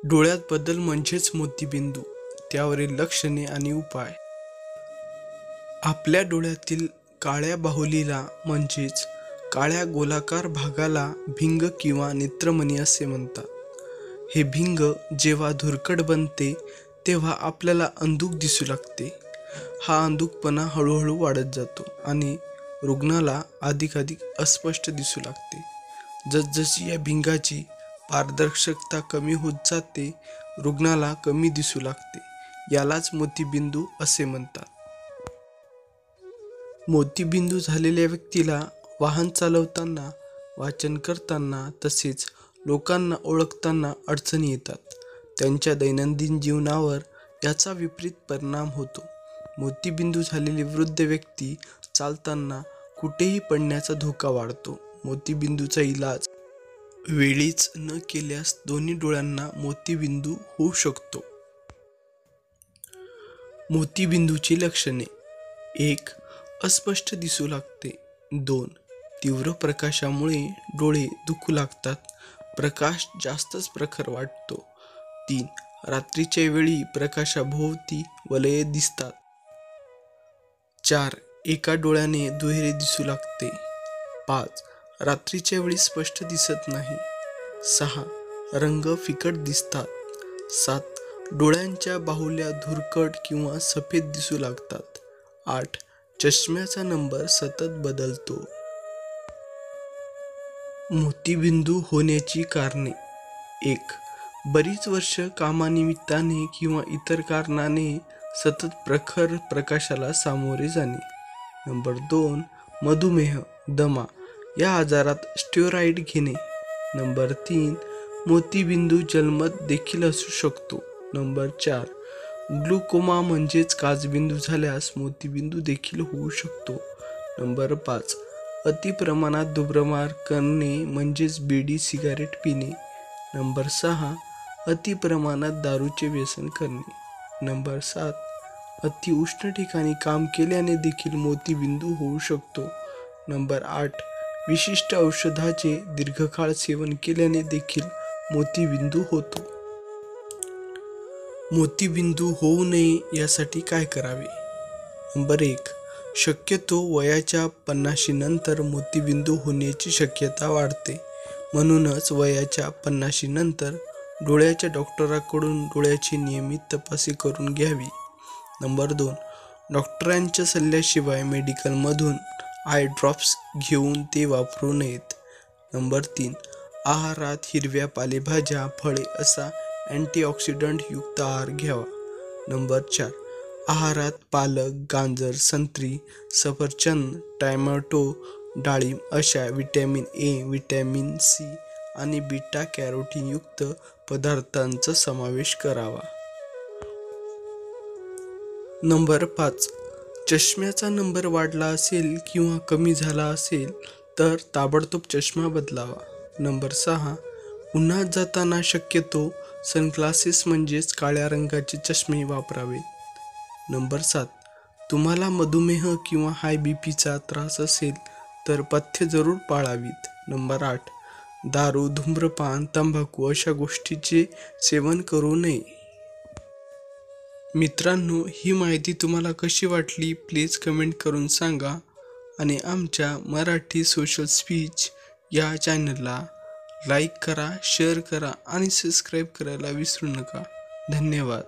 डोळ्यात बदल म्हणजेच मोतीबिंदू, त्यावरील लक्षणे आणि उपाय. आपल्या डोळ्यातील काळ्या बाहुलीला म्हणजेच काळ्या गोलाकार भागाला भिंग किंवा नेत्रमणी असे म्हणतात. हे भिंग जेव्हा धुरकट बनते तेव्हा आपल्याला अंधुक दिसू लागते. हा अंधुकपणा हळूहळू वाढत जातो आणि रुग्णाला अधिकाधिक अस्पष्ट दिसू लागते. जसजशी या भिंगाची पारदर्शकता कमी होत जाते, रुग्णाला कमी दिसू लागते. यालाच मोतीबिंदू असे म्हणतात. मोतीबिंदू झालेल्या व्यक्तीला वाहन चालवताना, वाचन करताना तसेच लोकांना ओळखताना अडचणी येतात. त्यांच्या दैनंदिन जीवनावर याचा विपरीत परिणाम होतो. मोतीबिंदू झालेली वृद्ध व्यक्ती चालताना कुठेही पडण्याचा धोका वाढतो. मोतीबिंदूचा इलाज वेळीच न केल्यास दोन्ही डोळ्यांना मोतीबिंदू होऊ शकतो. मोतीबिंदूची लक्षणे: 1. अस्पष्ट दिसू लागते. 2. तीव्र प्रकाशामुळे डोळे दुखू लागतात, प्रकाश जास्तच प्रखर वाटतो. 3. रात्रीच्या वेळी प्रकाशाभोवती वलये दिसतात. 4. एका डोळ्याने दुहेरी दिसू लागते. 5. रात्रीच्या वेळी स्पष्ट दिसत नाही. 6. रंग फिकट दिसतात. 7. डोळ्यांच्या बाहुल्या धुरकट किंवा सफेद दिसू लागतात. 8. चष्म्याचा नंबर सतत बदलतो. मोतीबिंदू होण्याची कारणे: 1. बरीच वर्ष कामानिमित्ताने किंवा इतर कारणाने सतत प्रखर प्रकाशाला सामोरे जाणे. 2. मधुमेह, दमा या आजारात स्टेरॉइड घेणे. 3. मोतीबिंदू जन्मत देखील असू शकतो. 4. ग्लुकोमा म्हणजेच काचबिंदू झाल्यास मोतीबिंदू देखील होऊ शकतो. 5. अति प्रमाणात धूम्रपान करणे म्हणजेच बीडी सिगारेट पिणे. 6. अति प्रमाणात दारूचे व्यसन करणे. 7. अति उष्ण ठिकाणी काम केल्याने देखील मोतीबिंदू होऊ शकतो. 8. विशिष्ट औषधाचे दीर्घकाळ सेवन केल्याने देखील मोतीबिंदू होतो. मोतीबिंदू होऊ नये यासाठी काय करावे? 1. शक्यतो वयाच्या 50 नंतर मोतीबिंदू होण्याची शक्यता वाढते. म्हणूनच वयाच्या 50 नंतर डोळ्याच्या डॉक्टरांकडून डोळ्याची नियमित तपासणी करून घ्यावी. 2. डॉक्टरांच्या सल्ल्याशिवाय मेडिकलमधून आय ड्रॉप्स घेऊन ते वापरू नयेत. 3. आहारात हिरव्या पालेभाज्या, फळे असा अँटीऑक्सिडंट युक्त आहार घ्यावा. 4. आहारात पालक, गाजर, संत्री, सफरचंद, टोमॅटो, डाळिंब अशा व्हिटॅमिन ए, व्हिटॅमिन सी आणि बीटा कॅरोटीन युक्त पदार्थांचा समावेश करावा. 5. चष्म्याचा नंबर वाढला असेल किंवा कमी झाला असेल तर ताबडतोब चष्मा बदलावा. 6. उन्हात जाताना शक्यतो सनग्लासेस म्हणजेच काळ्या रंगाचे चष्मे वापरावेत. 7. तुम्हाला मधुमेह किंवा हाय बीपीचा त्रास असेल तर पथ्य जरूर पाळावीत. 8. दारू, धूम्रपान, तंबाखू अशा गोष्टींचे सेवन करू नये. मित्रांनो, ही माहिती तुम्हाला कशी वाटली प्लीज कमेंट करून सांगा आणि आमच्या मराठी सोशल स्पीच या चॅनलला लाईक करा, शेअर करा आणि सबस्क्राईब करायला विसरू नका. धन्यवाद.